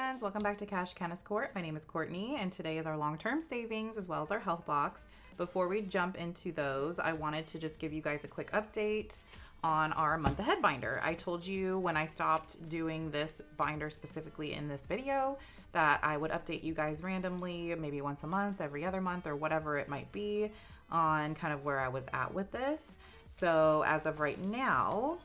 friends, welcome back to Cash Canis Court. My name is Courtney and today is our long-term savings as well as our health box. Before we jump into those, I wanted to just give you guys a quick update on our month ahead binder. I told you when I stopped doing this binder specifically in this video that I would update you guys randomly, maybe once a month, every other month, or whatever it might be on kind of where I was at with this. So as of right now,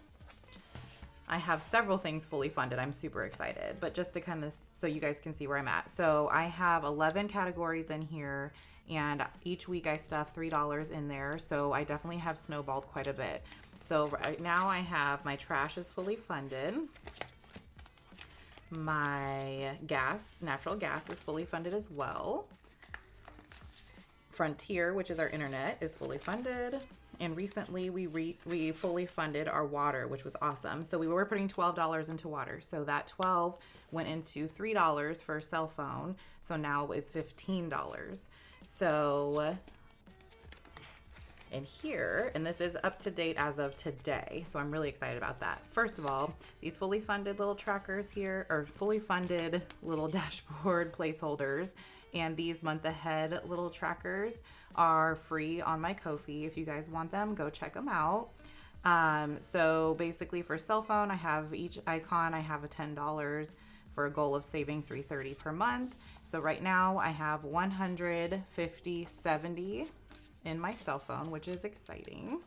I have several things fully funded. I'm super excited, but just to kind of, so you guys can see where I'm at. So I have 11 categories in here and each week I stuff $3 in there. So I definitely have snowballed quite a bit. So right now I have my trash is fully funded. My gas, natural gas is fully funded as well. Frontier, which is our internet, is fully funded. And recently we fully funded our water, which was awesome. So we were putting $12 into water. So that 12 went into $3 for a cell phone. So now is $15. So in here, and this is up to date as of today. So I'm really excited about that. First of all, these fully funded little trackers here, or fully funded little dashboard placeholders, and these month ahead little trackers are free on my Kofi. If you guys want them, go check them out. So basically for cell phone, I have each icon, I have a $10 for a goal of saving $330 per month. So right now I have 150, 70 in my cell phone, which is exciting.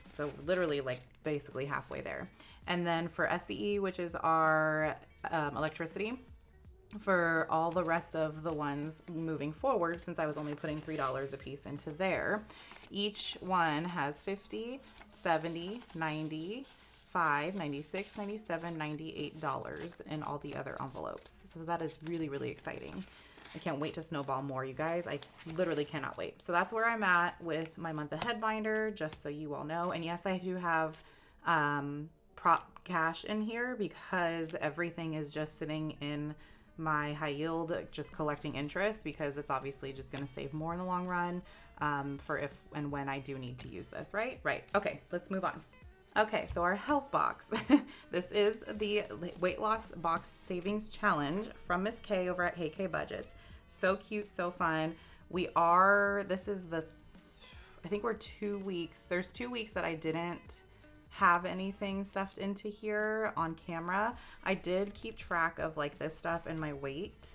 So literally like basically halfway there. And then for SCE, which is our electricity, for all the rest of the ones moving forward, since I was only putting $3 a piece into there, each one has 50, 70, 90, 5, 96, 97, $98 in all the other envelopes. So that is really, really exciting. I can't wait to snowball more, you guys. I literally cannot wait. So that's where I'm at with my month ahead binder, just so you all know. And yes, I do have prop cash in here because everything is just sitting in my high yield, just collecting interest, because it's obviously just going to save more in the long run for if and when I do need to use this, right? Right. Okay, let's move on. Okay, so our health box. This is the weight loss box savings challenge from Miss K over at Hey K Budgets. So cute, so fun. This is I think we're 2 weeks. There's 2 weeks that I didn't have anything stuffed into here on camera. I did keep track of like this stuff and my weight.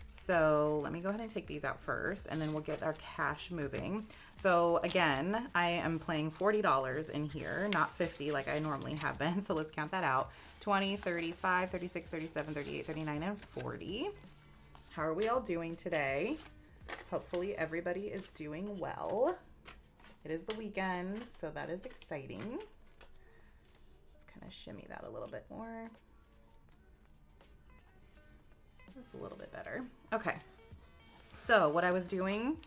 So let me go ahead and take these out first and then we'll get our cash moving. So again, I am playing $40 in here, not 50 like I normally have been. So let's count that out. 20, 35, 36, 37, 38, 39, and 40. How are we all doing today? Hopefully everybody is doing well. It is the weekend, so that is exciting. Shimmy that a little bit more. That's a little bit better. Okay. So what I was doing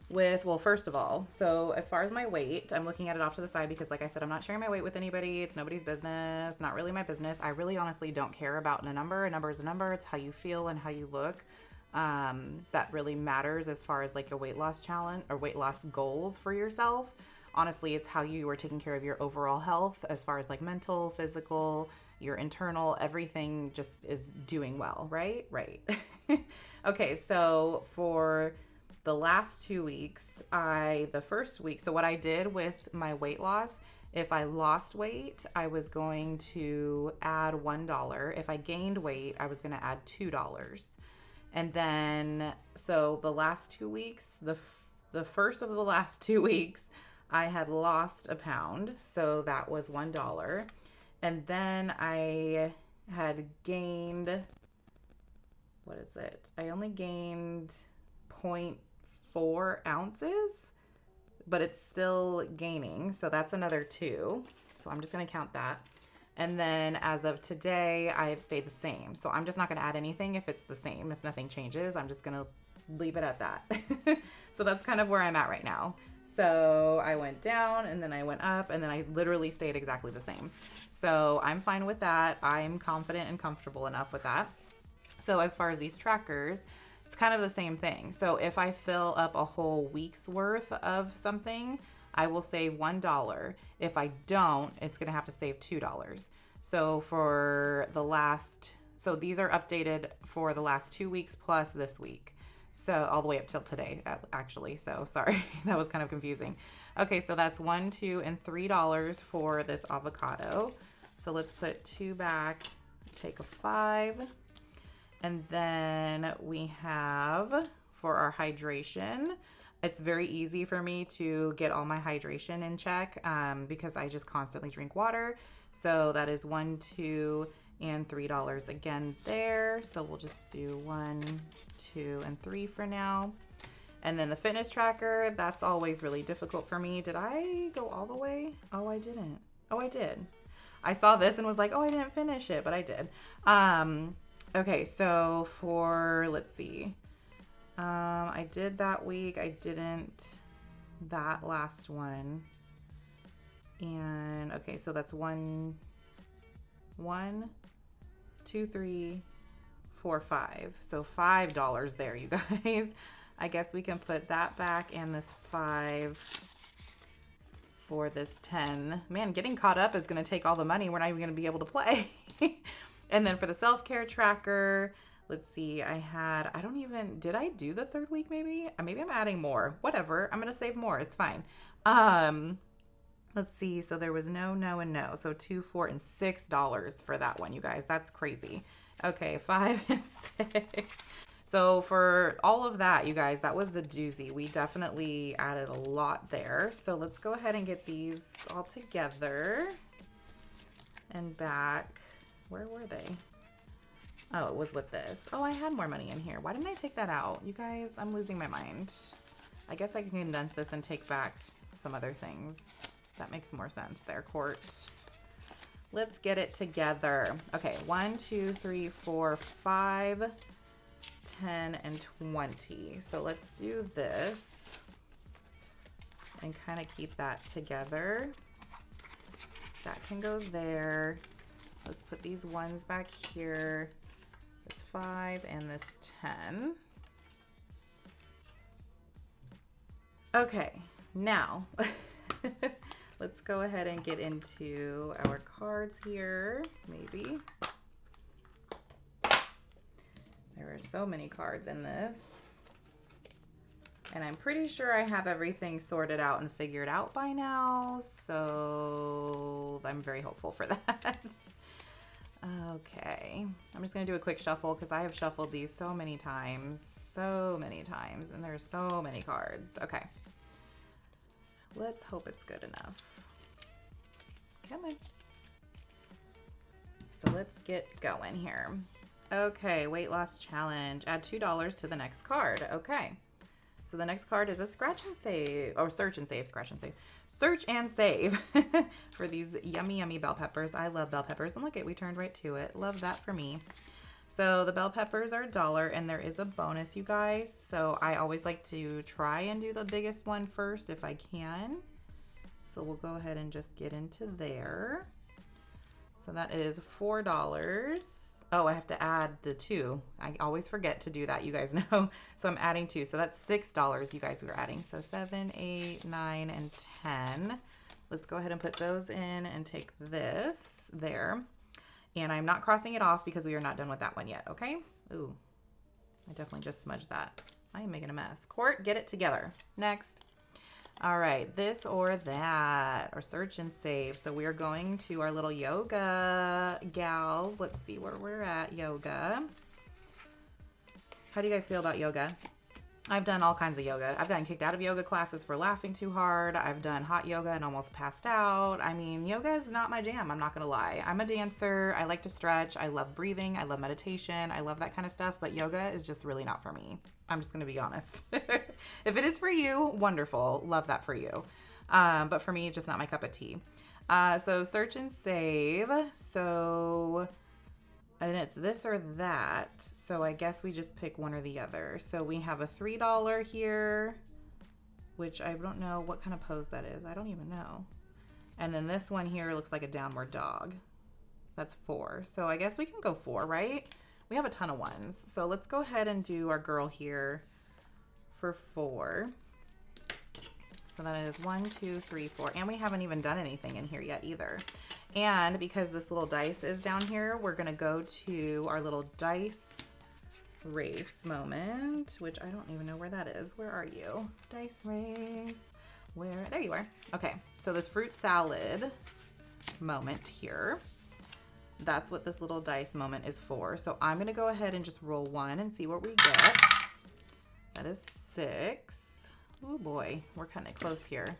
with, well, first of all, so as far as my weight, I'm looking at it off to the side because like I said, I'm not sharing my weight with anybody. It's nobody's business, not really my business. I really honestly don't care about a number. A number is a number. It's how you feel and how you look. That really matters as far as like your weight loss challenge or weight loss goals for yourself. Honestly, it's how you are taking care of your overall health as far as like mental, physical, your internal, everything just is doing well, right? Right. Okay, so for the last 2 weeks, the first week, so what I did with my weight loss, if I lost weight, I was going to add $1. If I gained weight, I was going to add $2. And then, so the last 2 weeks, the first of the last 2 weeks, I had lost a pound, so that was $1. And then I had gained, what is it? I only gained 0.4 ounces, but it's still gaining. So that's another 2. So I'm just going to count that. And then as of today, I have stayed the same. So I'm just not going to add anything if it's the same. If nothing changes, I'm just going to leave it at that. So that's kind of where I'm at right now. So I went down and then I went up and then I literally stayed exactly the same. So I'm fine with that. I'm confident and comfortable enough with that. So as far as these trackers, it's kind of the same thing. So if I fill up a whole week's worth of something, I will save $1. If I don't, it's going to have to save $2. So for the last So these are updated for the last 2 weeks plus this week. So all the way up till today, actually. So sorry, that was kind of confusing. Okay, so that's $1, $2, and $3 for this avocado. So let's put 2 back, take a 5. And then we have for our hydration, it's very easy for me to get all my hydration in check because I just constantly drink water. So that is $1, $2, and $3 again there. So we'll just do 1, 2, and 3 for now. And then the fitness tracker, that's always really difficult for me. Did I go all the way? Oh, I didn't. Oh, I did. I saw this and was like, oh, I didn't finish it, but I did. Okay, so for, let's see. I did that week. I didn't that last one. And okay, so that's 1, 2, 3, 4, 5. So $5 there, you guys. I guess we can put that back and this 5 for this 10. Man, getting caught up is going to take all the money. We're not even going to be able to play. And then for the self-care tracker, let's see, did I do the 3rd week maybe? Maybe I'm adding more. Whatever. I'm going to save more. It's fine. Let's see. So there was no, and no. So $2, $4, and $6 for that one, you guys. That's crazy. Okay, 5 and 6. So for all of that, you guys, that was the doozy. We definitely added a lot there. So let's go ahead and get these all together and back. Where were they? Oh, it was with this. Oh, I had more money in here. Why didn't I take that out? You guys, I'm losing my mind. I guess I can condense this and take back some other things. That makes more sense there, Court. Let's get it together. Okay, 1, 2, 3, 4, 5, 10, and 20. So let's do this and kind of keep that together. That can go there. Let's put these ones back here. This 5 and this 10. Okay, now let's go ahead and get into our cards here, maybe. There are so many cards in this. And I'm pretty sure I have everything sorted out and figured out by now. So I'm very hopeful for that. Okay. I'm just going to do a quick shuffle because I have shuffled these so many times. And there's so many cards. Okay. Let's hope it's good enough. Come on. So let's get going here. Okay, weight loss challenge. Add $2 to the next card. Okay. So the next card is a scratch and save, or search and save, scratch and save. Search and save for these yummy, yummy bell peppers. I love bell peppers. And look at, we turned right to it. Love that for me. So the bell peppers are $1 and there is a bonus, you guys. So I always like to try and do the biggest one first if I can. So we'll go ahead and just get into there. So that is $4. Oh, I have to add the 2. I always forget to do that, you guys know. So I'm adding 2. So that's $6 you guys were adding. So 7, 8, 9, and 10. Let's go ahead and put those in and take this there. And I'm not crossing it off because we are not done with that one yet, okay? Ooh, I definitely just smudged that. I am making a mess. Court, get it together. Next. All right, this or that, or search and save. So we are going to our little yoga gals. Let's see where we're at, yoga. How do you guys feel about yoga? I've done all kinds of yoga. I've gotten kicked out of yoga classes for laughing too hard. I've done hot yoga and almost passed out. I mean, yoga is not my jam. I'm not going to lie. I'm a dancer. I like to stretch. I love breathing. I love meditation. I love that kind of stuff. But yoga is just really not for me. I'm just going to be honest. If it is for you, wonderful. Love that for you. But for me, just not my cup of tea. So search and save. And it's this or that. So I guess we just pick one or the other. So we have a $3 here, which I don't know what kind of pose that is. I don't even know. And then this one here looks like a downward dog. That's 4. So I guess we can go 4, right? We have a ton of ones. So let's go ahead and do our girl here for 4. So that is 1, 2, 3, 4. And we haven't even done anything in here yet either. And because this little dice is down here, we're going to go to our little dice race moment, which I don't even know where that is. Where are you? Dice race. Where? There you are. Okay. So this fruit salad moment here, that's what this little dice moment is for. So I'm going to go ahead and just roll 1 and see what we get. That is 6. Oh boy, we're kind of close here.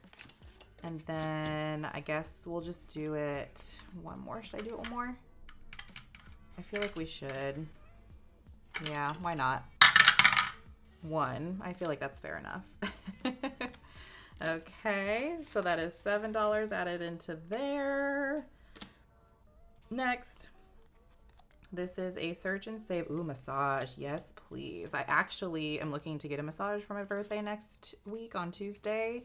And then I guess we'll just do it one more. Should I do it one more? I feel like we should. Yeah, why not? 1. I feel like that's fair enough. Okay, so that is $7 added into there. Next, this is a search and save. Ooh, massage. Yes, please. I actually am looking to get a massage for my birthday next week on Tuesday.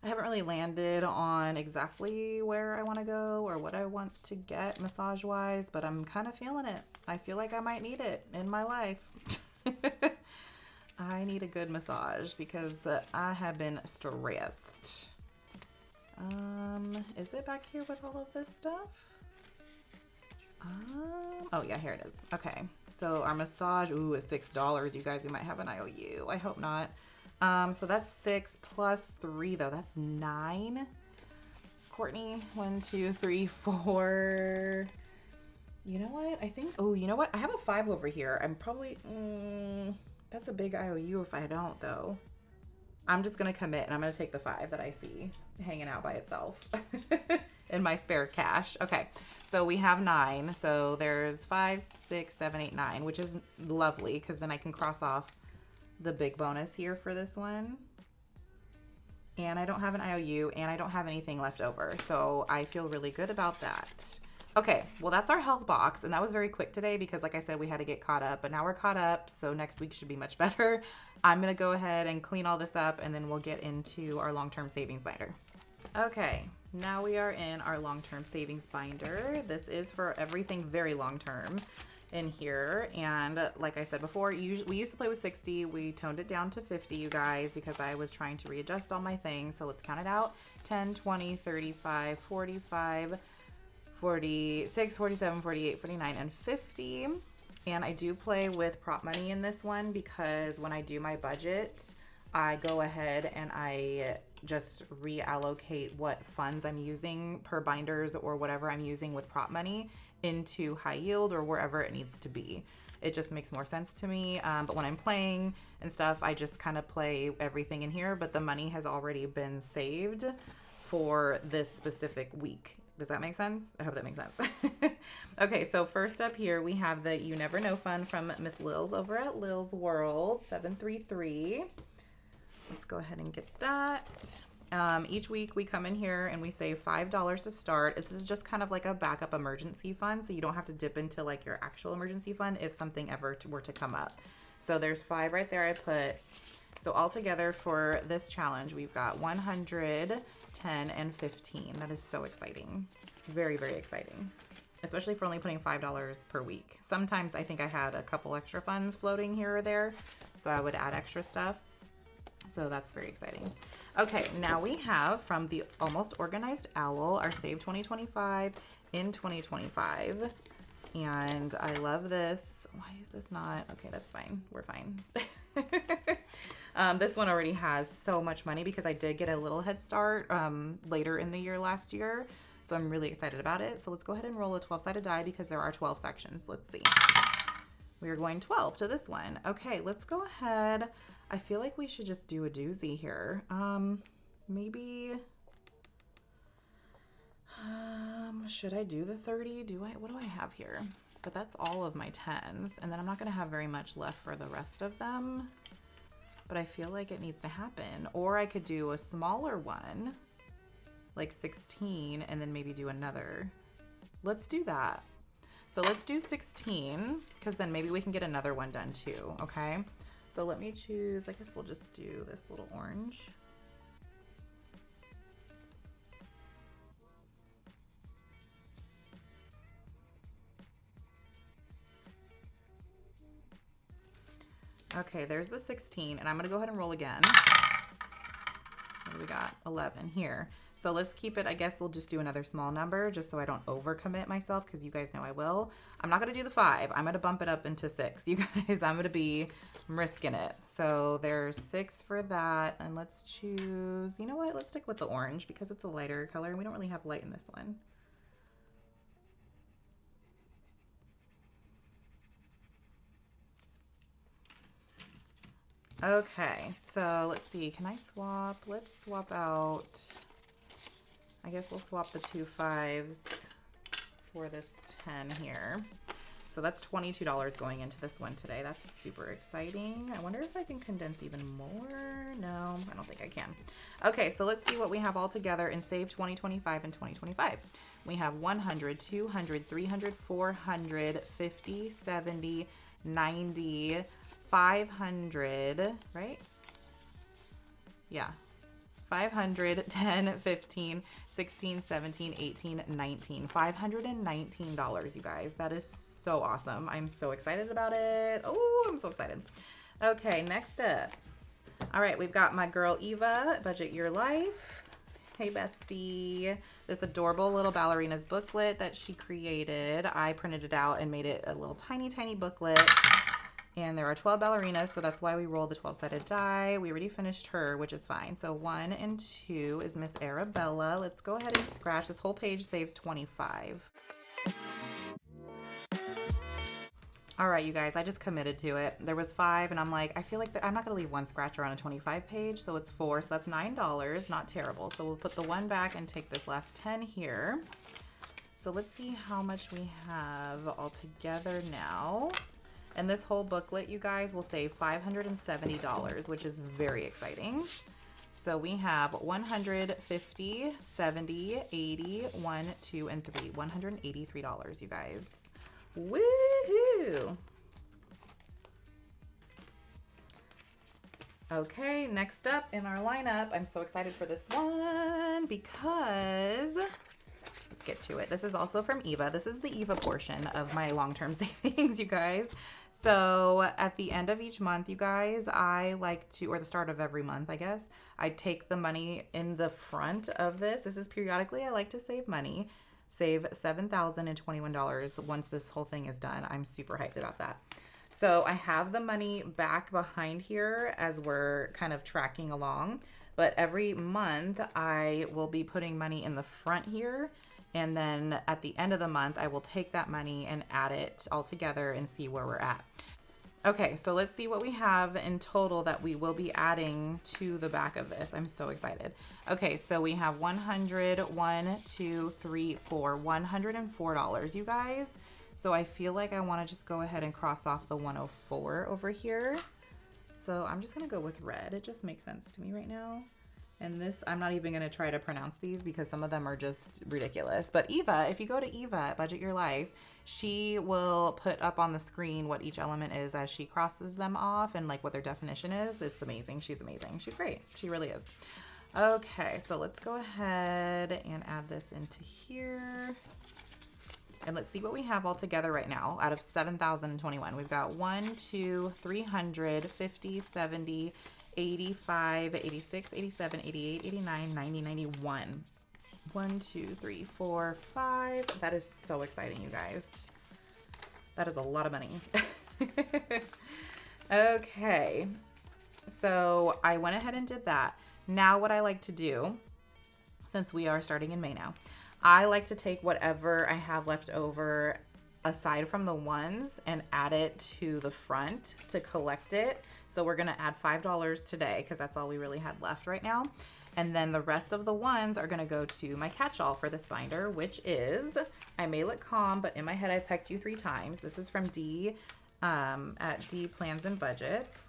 I haven't really landed on exactly where I want to go or what I want to get massage-wise, but I'm kind of feeling it. I feel like I might need it in my life. I need a good massage because I have been stressed. Is it back here with all of this stuff? Oh yeah, here it is. Okay, so our massage, ooh, is $6. You guys, we might have an IOU. I hope not. So that's 6 plus 3 though. That's 9. Courtney, 1, 2, 3, 4. You know what? I think, oh, you know what? I have a 5 over here. I'm probably, that's a big IOU if I don't though. I'm just going to commit and I'm going to take the 5 that I see hanging out by itself in my spare cash. Okay. So we have 9. So there's 5, 6, 7, 8, 9, which is lovely because then I can cross off the big bonus here for this one. And I don't have an IOU and I don't have anything left over. So I feel really good about that. Okay, well that's our health box and that was very quick today because like I said, we had to get caught up, but now we're caught up. So next week should be much better. I'm gonna go ahead and clean all this up and then we'll get into our long-term savings binder. Okay, now we are in our long-term savings binder. This is for everything very long-term in here, and like I said before, we used to play with 60. We toned it down to 50, you guys, because I was trying to readjust all my things. So let's count it out: 10, 20, 35, 45, 46, 47, 48, 49, and 50. And I do play with prop money in this one because when I do my budget, I go ahead and I just reallocate what funds I'm using per binders or whatever I'm using with prop money into high yield or wherever it needs to be. It just makes more sense to me. But when I'm playing and stuff, I just kind of play everything in here, but the money has already been saved for this specific week. Does that make sense? I hope that makes sense. Okay, so first up here, we have the You Never Know fund from Miss Lils over at Lils World, 733. Let's go ahead and get that. Each week we come in here and we save $5 to start. This is just kind of like a backup emergency fund, so you don't have to dip into like your actual emergency fund if something ever were to come up. So there's 5 right there I put. So altogether for this challenge, we've got 100, 10, and 15. That is so exciting. Very, very exciting. Especially for only putting $5 per week. Sometimes I think I had a couple extra funds floating here or there, so I would add extra stuff. So that's very exciting. Okay, now we have from the Almost Organized Owl, our Save 2025 in 2025. And I love this. Why is this not? Okay, that's fine. We're fine. This one already has so much money because I did get a little head start later in the year last year. So I'm really excited about it. So let's go ahead and roll a 12-sided die because there are 12 sections. Let's see. We are going 12 to this one. Okay, let's go ahead. I feel like we should just do a doozy here. Maybe, should I do the 30? What do I have here? But that's all of my 10s. And then I'm not gonna have very much left for the rest of them. But I feel like it needs to happen. Or I could do a smaller one, like 16, and then maybe do another. Let's do that. So let's do 16, because then maybe we can get another one done too, okay? So let me choose, I guess we'll just do this little orange. Okay, there's the 16, and I'm gonna go ahead and roll again. There do we got? 11 here. So let's keep it, I guess we'll just do another small number just so I don't overcommit myself, because you guys know I will. I'm not going to do the 5. I'm going to bump it up into 6. You guys, I'm risking it. So there's 6 for that. And let's choose, you know what? Let's stick with the orange because it's a lighter color and we don't really have light in this one. Okay, so let's see. Can I swap? Let's swap out. I guess we'll swap the 2 5s for this 10 here. So that's $22 going into this one today. That's super exciting. I wonder if I can condense even more. No, I don't think I can. Okay, so let's see what we have all together in Save 2025 and 2025. We have 100, 200, 300, 400, 50, 70, 90, 500, right? Yeah. 500, 10, 15, 16, 17, 18, 19. $519, you guys. That is so awesome. I'm so excited about it. Oh, I'm so excited. Okay, next up. All right, we've got my girl Eva, Budget Your Life. Hey, bestie. This adorable little Ballerinas booklet that she created. I printed it out and made it a little tiny, tiny booklet. And there are 12 ballerinas, so that's why we rolled the 12-sided die. We already finished her, which is fine. So 1 and 2 is Miss Arabella. Let's go ahead and scratch. This whole page saves 25. All right, you guys, I just committed to it. There was 5, and I'm like, I feel like I'm not going to leave one scratcher on a 25 page, so it's 4. So that's $9. Not terrible. So we'll put the 1 back and take this last 10 here. So let's see how much we have all together now. And this whole booklet, you guys, will save $570, which is very exciting. So we have 150, 70, 80, 1, 2, and 3. $183, you guys. Woohoo! Okay, next up in our lineup, I'm so excited for this one because let's get to it. This is also from Eva. This is the Eva portion of my long-term savings, you guys. So at the end of each month, you guys, I like to, or the start of every month, I guess, I take the money in the front of this. This is periodically, I like to save money. Save $7,021 once this whole thing is done. I'm super hyped about that. So I have the money back behind here as we're kind of tracking along. But every month I will be putting money in the front here. And then at the end of the month, I will take that money and add it all together and see where we're at. Okay, so let's see what we have in total that we will be adding to the back of this. I'm so excited. Okay, so we have 100, 1, 2, 3, 4, $104, you guys. So I feel like I want to just go ahead and cross off the 104 over here. So I'm just going to go with red. It just makes sense to me right now. And this, I'm not even going to try to pronounce these because some of them are just ridiculous. But Eva, if you go to Eva at Budget Your Life, she will put up on the screen what each element is as she crosses them off and like what their definition is. It's amazing. She's amazing. She's great. She really is. Okay, so let's go ahead and add this into here. And let's see what we have all together right now out of 7,021. We've got 1, 2, 300, 50, 70, 85, 86, 87, 88, 89, 90, 91. 1, 2, 3, 4, 5. That is so exciting, you guys. That is a lot of money. Okay. So I went ahead and did that. Now what I like to do, since we are starting in May now, I like to take whatever I have left over aside from the ones and add it to the front to collect it. So we're going to add $5 today because that's all we really had left right now. And then the rest of the ones are going to go to my catch-all for this binder, which is, I may look calm, but in my head I've pecked you 3 times. This is from D at D Plans and Budgets.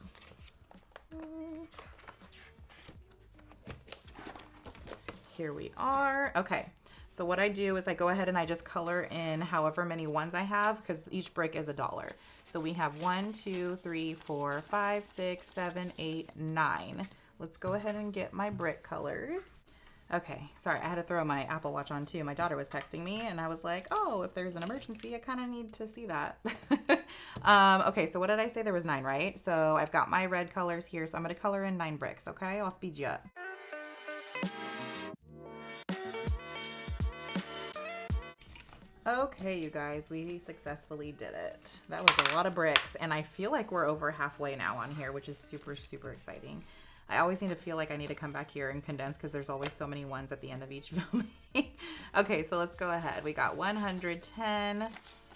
Here we are. Okay. So what I do is I go ahead and I just color in however many ones I have because each brick is $1. So we have 1, 2, 3, 4, 5, 6, 7, 8, 9. Let's go ahead and get my brick colors. Okay, sorry, I had to throw my Apple Watch on too. My daughter was texting me and I was like, oh, if there's an emergency, I kind of need to see that. Okay, so what did I say? There was 9, right? So I've got my red colors here. So I'm going to color in 9 bricks, okay? I'll speed you up. Okay, you guys, we successfully did it. That was a lot of bricks, and I feel like we're over halfway now on here, which is super, super exciting. I always need to feel like I need to come back here and condense because there's always so many ones at the end of each filming. Okay, so let's go ahead. We got 110,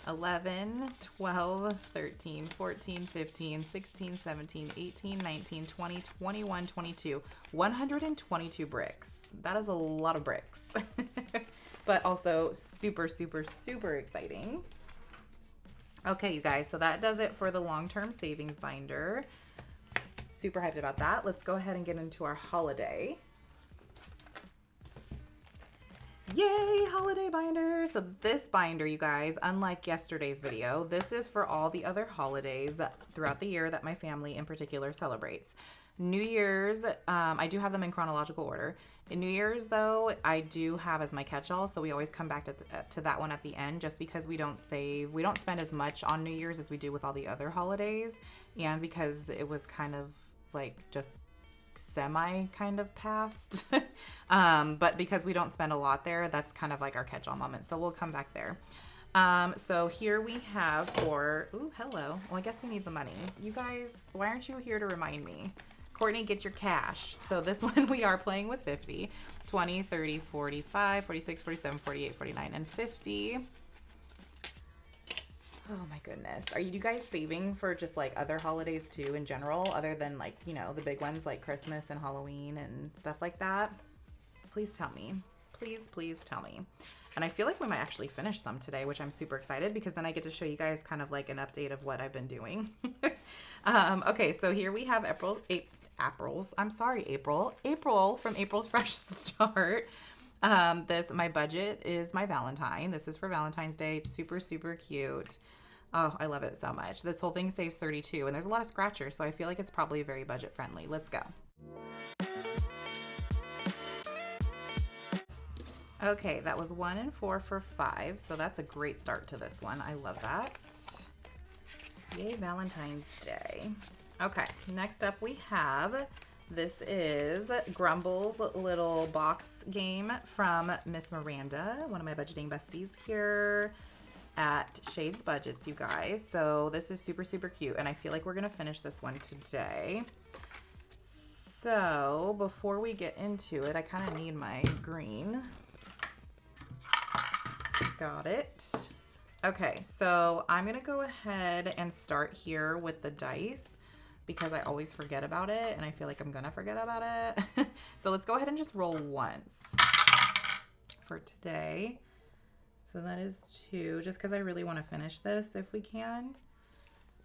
11, 12, 13, 14, 15, 16, 17, 18, 19, 20, 21, 22. 122 bricks. That is a lot of bricks. But also super, super, super exciting. Okay, you guys, so that does it for the long-term savings binder. Super hyped about that. Let's go ahead and get into our holiday. Yay, holiday binder. So this binder, you guys, unlike yesterday's video, this is for all the other holidays throughout the year that my family in particular celebrates. New Year's, I do have them in chronological order. In New Year's, though, I do have as my catch-all, so we always come back to that one at the end just because we don't spend as much on New Year's as we do with all the other holidays, and because it was kind of like just semi kind of past. But because we don't spend a lot there, that's kind of like our catch-all moment, so we'll come back there. So here we have for, ooh, hello. Well, I guess we need the money. You guys, why aren't you here to remind me? Courtney, get your cash. So this one we are playing with 50, 20, 30, 45, 46, 47, 48, 49, and 50. Oh my goodness. Are you guys saving for just like other holidays too in general, other than like, you know, the big ones like Christmas and Halloween and stuff like that? Please tell me. Please, please tell me. And I feel like we might actually finish some today, which I'm super excited because then I get to show you guys kind of like an update of what I've been doing. Okay, so here we have April from April's Fresh Start. My budget is my Valentine. This is for Valentine's Day. It's super, super cute. Oh, I love it so much. This whole thing saves 32 and there's a lot of scratchers, so I feel like it's probably very budget friendly. Let's go. Okay, that was 1 and 4 for 5, so that's a great start to this one. I love that. Yay, Valentine's Day. Okay, next up we have, this is Grumble's little box game from Miss Miranda, one of my budgeting besties here at Shades Budgets, you guys. So this is super, super cute, and I feel like we're going to finish this one today. So before we get into it, I kind of need my green. Got it. Okay, so I'm going to go ahead and start here with the dice because I always forget about it, and I feel like I'm going to forget about it. So let's go ahead and just roll once for today. So that is 2, just because I really want to finish this if we can.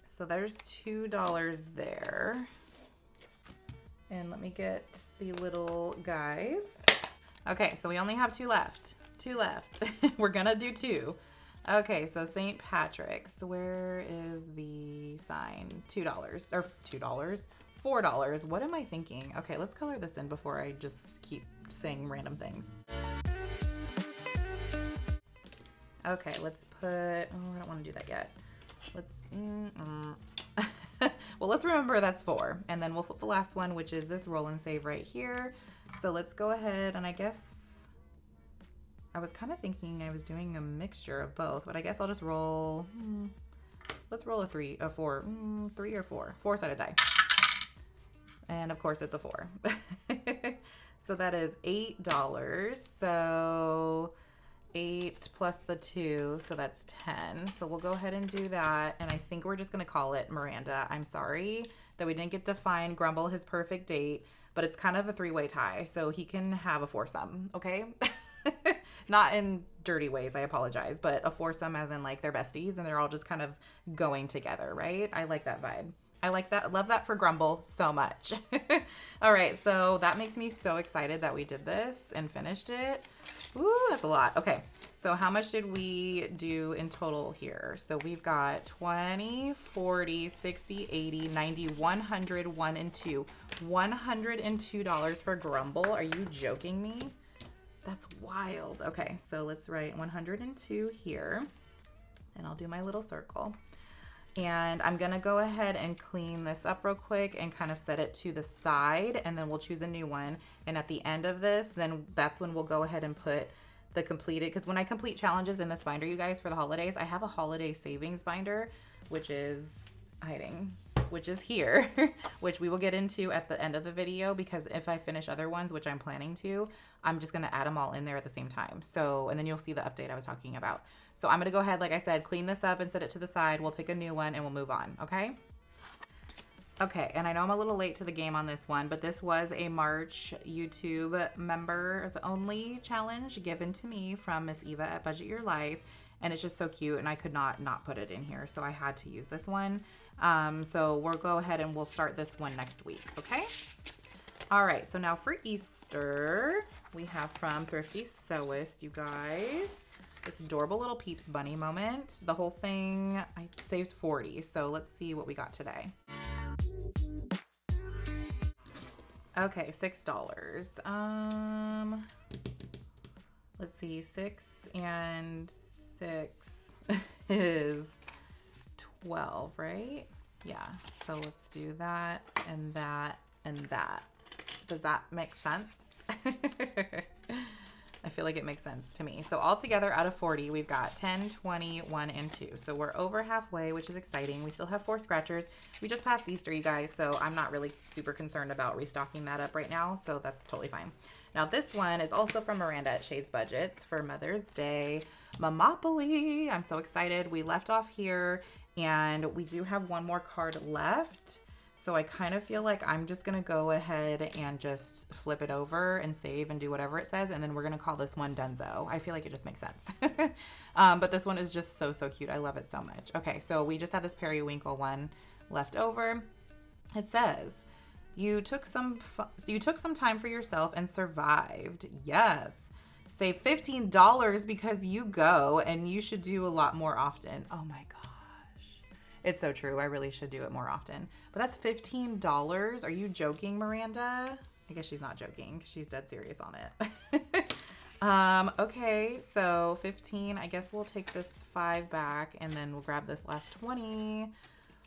So there's $2 there. And let me get the little guys. Okay, so we only have 2 left. 2 left. We're gonna do 2. Okay, so St. Patrick's. Where is the sign? $2 or $2? $4. What am I thinking? Okay, let's color this in before I just keep saying random things. Okay, let's put, oh, I don't want to do that yet. Let's, well, let's remember that's 4. And then we'll flip the last one, which is this roll and save right here. So let's go ahead, and I guess I was kind of thinking I was doing a mixture of both, but I guess I'll just roll, let's roll a 3 or 4. 4-sided die. And of course it's a 4. So that is $8. So 8 plus the 2, so that's 10. So we'll go ahead and do that, and I think we're just going to call it Miranda. I'm sorry that we didn't get to find Grumble his perfect date, but it's kind of a 3-way tie, so he can have a foursome, okay? Not in dirty ways, I apologize, but a foursome as in like they're besties and they're all just kind of going together, right? I like that vibe. I like that. Love that for Grumble so much. All right, so that makes me so excited that we did this and finished it. Ooh, that's a lot. Okay, so how much did we do in total here? So we've got 20, 40, 60, 80, 90, 100, 1 and 2. $102 for Grumble. Are you joking me? That's wild. Okay, so let's write 102 here, and I'll do my little circle. And I'm gonna go ahead and clean this up real quick and kind of set it to the side, and then we'll choose a new one. And at the end of this, then that's when we'll go ahead and put the completed, because when I complete challenges in this binder, you guys, for the holidays, I have a holiday savings binder, which is hiding, which is here, which we will get into at the end of the video, because if I finish other ones, which I'm planning to, I'm just going to add them all in there at the same time. So, and then you'll see the update I was talking about. So I'm going to go ahead, like I said, clean this up and set it to the side. We'll pick a new one and we'll move on. Okay. Okay, and I know I'm a little late to the game on this one, but this was a March YouTube members only challenge given to me from Miss Eva at Budget Your Life, and it's just so cute, and I could not put it in here, so I had to use this one. So we'll go ahead and we'll start this one next week, okay? All right, so now for Easter, we have from Thrifty Sewist, you guys. This adorable little Peeps bunny moment. The whole thing saves $40, so let's see what we got today. Okay, $6. Let's see, 6 and 6 is 12, right? Yeah, so let's do that and that and that. Does that make sense? I feel like it makes sense to me. So all together out of 40, we've got 10, 20, 1, and 2. So we're over halfway, which is exciting. We still have 4 scratchers. We just passed Easter, you guys, so I'm not really super concerned about restocking that up right now, so that's totally fine. Now this one is also from Miranda at Shades Budgets for Mother's Day. Momopoly. I'm so excited. We left off here, and we do have one more card left. So I kind of feel like I'm just going to go ahead and just flip it over and save and do whatever it says. And then we're going to call this one Dunzo. I feel like it just makes sense. But this one is just so cute. I love it so much. Okay, so we just have this Periwinkle one left over. It says, you took some time for yourself and survived. Yes. Save $15 because you go, and you should do a lot more often. Oh my God. It's so true. I really should do it more often. But that's $15. Are you joking, Miranda? I guess she's not joking. She's dead serious on it. Okay, so 15. I guess we'll take this 5 back, and then we'll grab this last 20.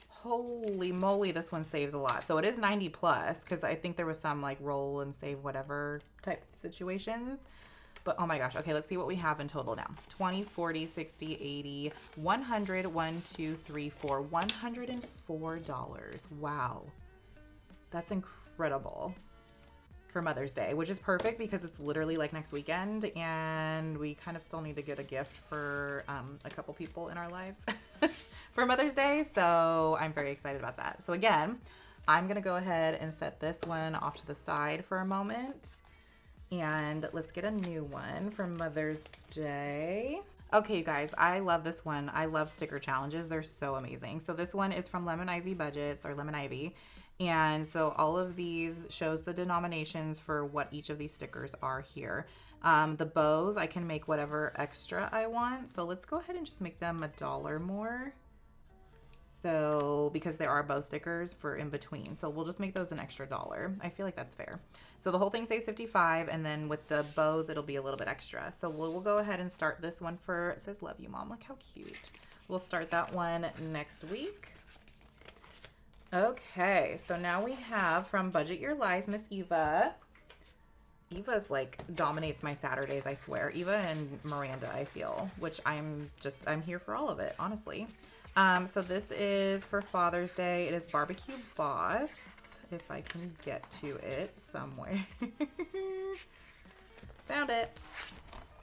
Holy moly, this one saves a lot. So it is 90 plus, because I think there was some like roll and save whatever type situations. But oh my gosh. Okay, let's see what we have in total now. 20, 40, 60, 80, 100, 1, 2, 3, 4, $104. Wow. That's incredible for Mother's Day, which is perfect because it's literally like next weekend, and we kind of still need to get a gift for a couple people in our lives for Mother's Day. So I'm very excited about that. So again, I'm going to go ahead and set this one off to the side for a moment. And let's get a new one for Mother's Day. Okay, you guys, I love this one. I love sticker challenges. They're so amazing. So this one is from Lemon Ivy Budgets, or Lemon Ivy. And so all of these shows the denominations for what each of these stickers are here. The bows, I can make whatever extra I want. So let's go ahead and just make them $1 more. So, because there are bow stickers for in between. So we'll just make those an extra $1. I feel like that's fair. So the whole thing saves 55, and then with the bows, it'll be a little bit extra. So we'll go ahead and start this one for, it says, love you, Mom. Look how cute. We'll start that one next week. Okay, so now we have from Budget Your Life, Miss Eva. Eva's like dominates my Saturdays, I swear. Eva and Miranda, I feel, which I'm here for all of it, honestly. So this is for Father's Day. It is Barbecue Boss, if I can get to it somewhere. Found it.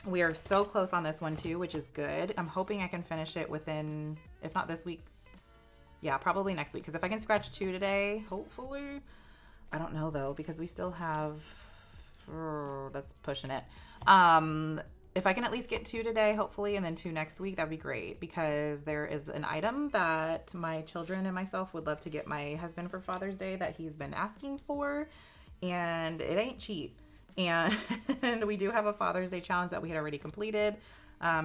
We are so close on this one too, which is good. I'm hoping I can finish it within, if not this week, yeah, probably next week. Because if I can scratch 2 today, hopefully. I don't know though, because we still have, that's pushing it. If I can at least get 2 today, hopefully, and then 2 next week, that'd be great, because there is an item that my children and myself would love to get my husband for Father's Day that he's been asking for, and it ain't cheap. And we do have a Father's Day challenge that we had already completed.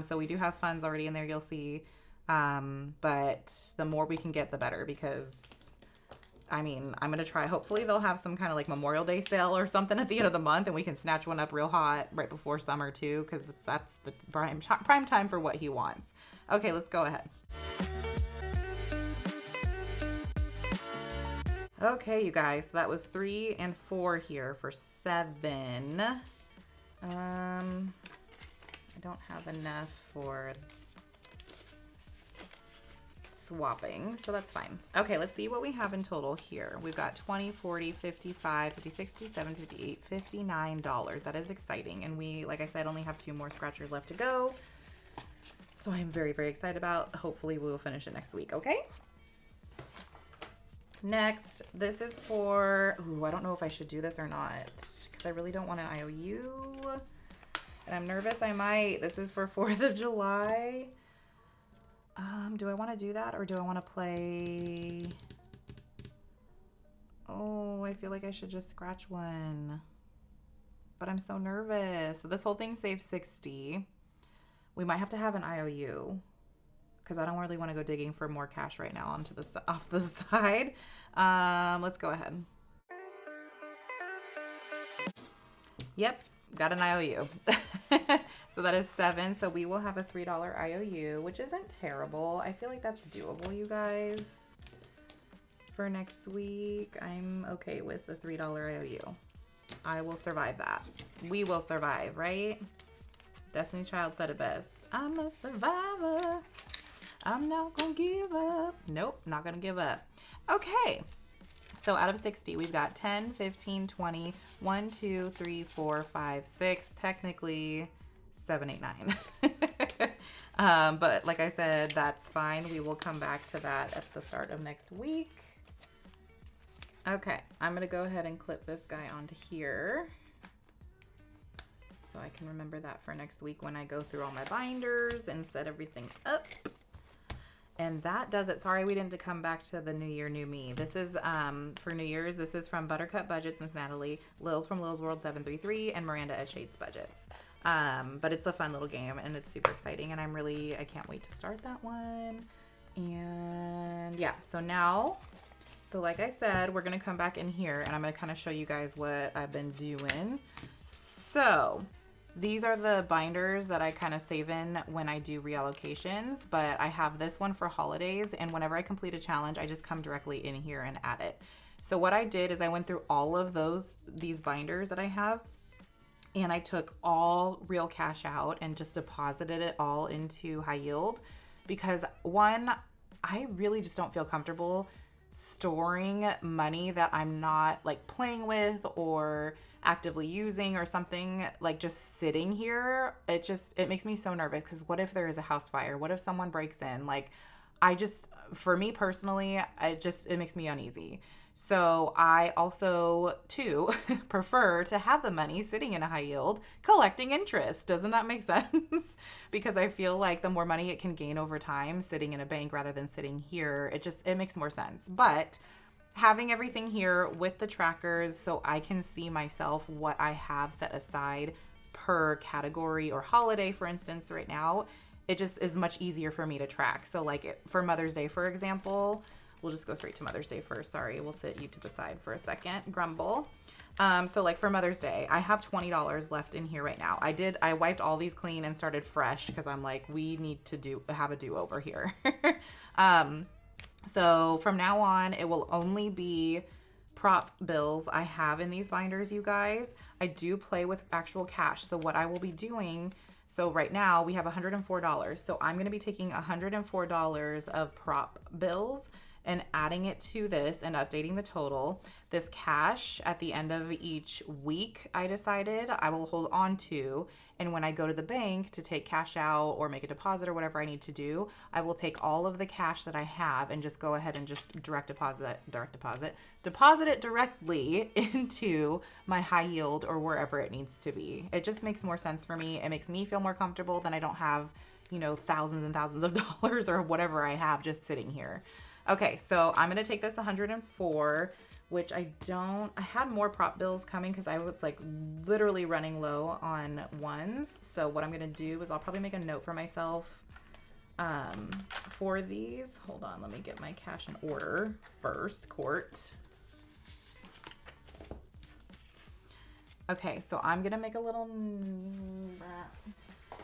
So we do have funds already in there, you'll see. But the more we can get, the better, because I mean, I'm going to try. Hopefully they'll have some kind of like Memorial Day sale or something at the end of the month, and we can snatch one up real hot right before summer too, because that's the prime time for what he wants. Okay, let's go ahead. Okay, you guys, so that was 3 and 4 here for 7. don't have enough for swapping, so that's fine. Okay, let's see what we have in total here. We've got 20, 40, 55, 50, 67, 58, $59. That is exciting. And we, like I said, only have 2 more scratchers left to go. So I'm very, very excited about. Hopefully we will finish it next week, okay? Next, this is for, ooh, I don't know if I should do this or not, because I really don't want an IOU. And I'm nervous I might. This is for 4th of July. Do I want to do that, or do I want to play? Oh, I feel like I should just scratch one. But I'm so nervous. So this whole thing saves 60. We might have to have an IOU, because I don't really want to go digging for more cash right now off the side. Let's go ahead. Yep, got an IOU. So that is 7. So we will have a $3 IOU, which isn't terrible. I feel like that's doable, you guys. For next week, I'm okay with the $3 IOU. I will survive that. We will survive, right? Destiny's Child said it best. I'm a survivor. I'm not gonna give up. Nope, not gonna give up. Okay. So out of 60, we've got 10, 15, 20, 1, 2, 3, 4, 5, 6, technically 7, 8, 9. But like I said, that's fine. We will come back to that at the start of next week. Okay, I'm gonna go ahead and clip this guy onto here, so I can remember that for next week when I go through all my binders and set everything up. And that does it. Sorry we didn't come back to the New Year, New Me. This is for New Year's. This is from Buttercup Budgets with Natalie, Lils from Lils World 733, and Miranda at Shades Budgets. But it's a fun little game, and it's super exciting, and I can't wait to start that one. And yeah, so now, so like I said, we're going to come back in here, and I'm going to kind of show you guys what I've been doing. So these are the binders that I kind of save in when I do reallocations, but I have this one for holidays, and whenever I complete a challenge, I just come directly in here and add it. So what I did is I went through all of these binders that I have, and I took all real cash out and just deposited it all into high yield, because one, I really just don't feel comfortable storing money that I'm not like playing with or actively using or something, like just sitting here. It makes me so nervous, because what if there is a house fire? What if someone breaks in? Like, for me personally, it makes me uneasy. So I also too prefer to have the money sitting in a high yield collecting interest. Doesn't that make sense? Because I feel like the more money it can gain over time sitting in a bank rather than sitting here, it makes more sense. But having everything here with the trackers, so I can see myself what I have set aside per category or holiday, for instance, right now, it just is much easier for me to track. So like for Mother's Day, for example, we'll just go straight to Mother's Day first. Sorry, we'll sit you to the side for a second. Grumble. So like for Mother's Day, I have $20 left in here right now. I wiped all these clean and started fresh, because I'm like, we need to have a do-over here. So from now on, it will only be prop bills I have in these binders, you guys. I do play with actual cash. So what I will be doing, so right now we have $104. So I'm going to be taking $104 of prop bills and adding it to this and updating the total. This cash at the end of each week, I decided I will hold on to. And when I go to the bank to take cash out or make a deposit or whatever I need to do, I will take all of the cash that I have and just go ahead and just deposit it directly into my high yield or wherever it needs to be. It just makes more sense for me. It makes me feel more comfortable than I don't have, thousands and thousands of dollars or whatever I have just sitting here. Okay, so I'm going to take this 104, which I had more prop bills coming because I was like literally running low on ones. So what I'm going to do is I'll probably make a note for myself for these. Hold on, let me get my cash in order first, Court. Okay, so I'm going to make a little...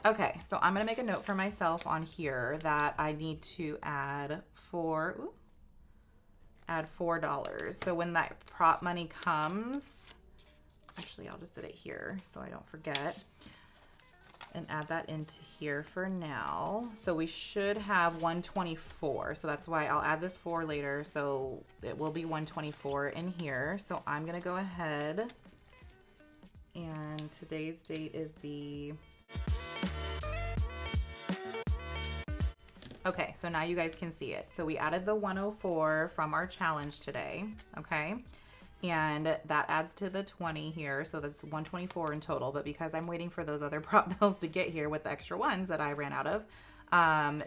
Okay, so I'm going to make a note for myself on here that I need to add $4. So when that prop money comes, actually I'll just sit it here so I don't forget. and add that into here for now. So we should have 124. So that's why I'll add this 4 later. So it will be 124 in here. So I'm gonna go ahead, and today's date is the... Okay, so now you guys can see it. So we added the 104 from our challenge today, okay? And that adds to the 20 here, so that's 124 in total. But because I'm waiting for those other prop bills to get here with the extra ones that I ran out of, I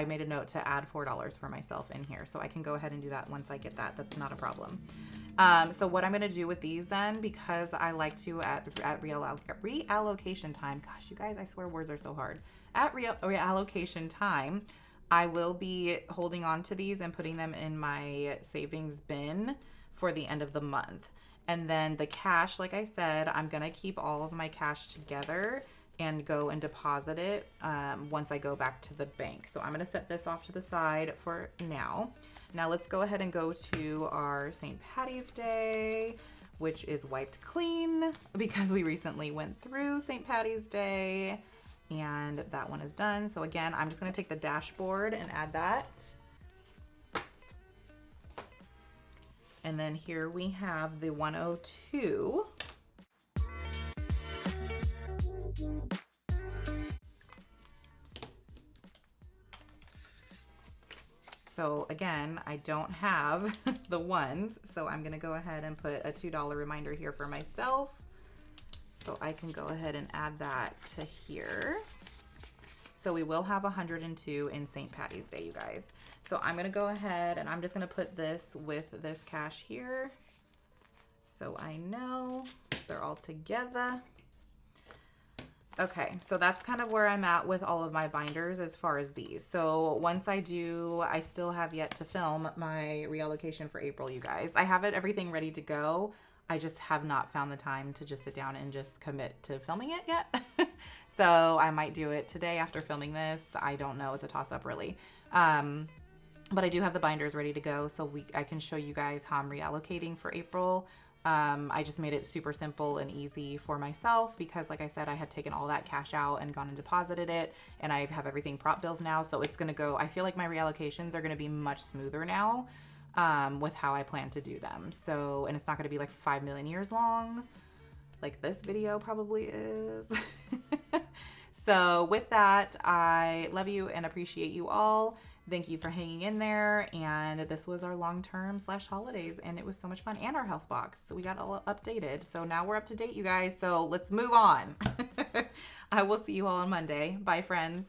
made a note to add $4 for myself in here. So I can go ahead and do that once I get that. That's not a problem. So what I'm going to do with these then, because I like to at reallocation time, gosh, you guys, I swear words are so hard. At reallocation time, I will be holding on to these and putting them in my savings bin for the end of the month. And then the cash, like I said, I'm going to keep all of my cash together and go and deposit it once I go back to the bank. So I'm going to set this off to the side for now. Now let's go ahead and go to our St. Patty's Day, which is wiped clean because we recently went through St. Patty's Day, and that one is done. So again, I'm just going to take the dashboard and add that. And then here we have the 102. So again, I don't have the ones, so I'm gonna go ahead and put a $2 reminder here for myself. So I can go ahead and add that to here. So we will have 102 in St. Patty's Day, you guys. So I'm gonna go ahead and I'm just gonna put this with this cash here, so I know they're all together. Okay, so that's kind of where I'm at with all of my binders as far as these. So once I do, I still have yet to film my reallocation for April, you guys. I have everything ready to go. I just have not found the time to just sit down and just commit to filming it yet. So I might do it today after filming this. I don't know. It's a toss-up, really. But I do have the binders ready to go, so I can show you guys how I'm reallocating for April. I just made it super simple and easy for myself because, like I said, I had taken all that cash out and gone and deposited it, and I have everything prop bills now, so it's going to go, I feel like my reallocations are going to be much smoother now with how I plan to do them. So, and it's not going to be like 5 million years long like this video probably is. So with that, I love you and appreciate you all. Thank you for hanging in there. And this was our long-term / holidays, and it was so much fun, and our health box. So we got all updated. So now we're up to date, you guys. So let's move on. I will see you all on Monday. Bye, friends.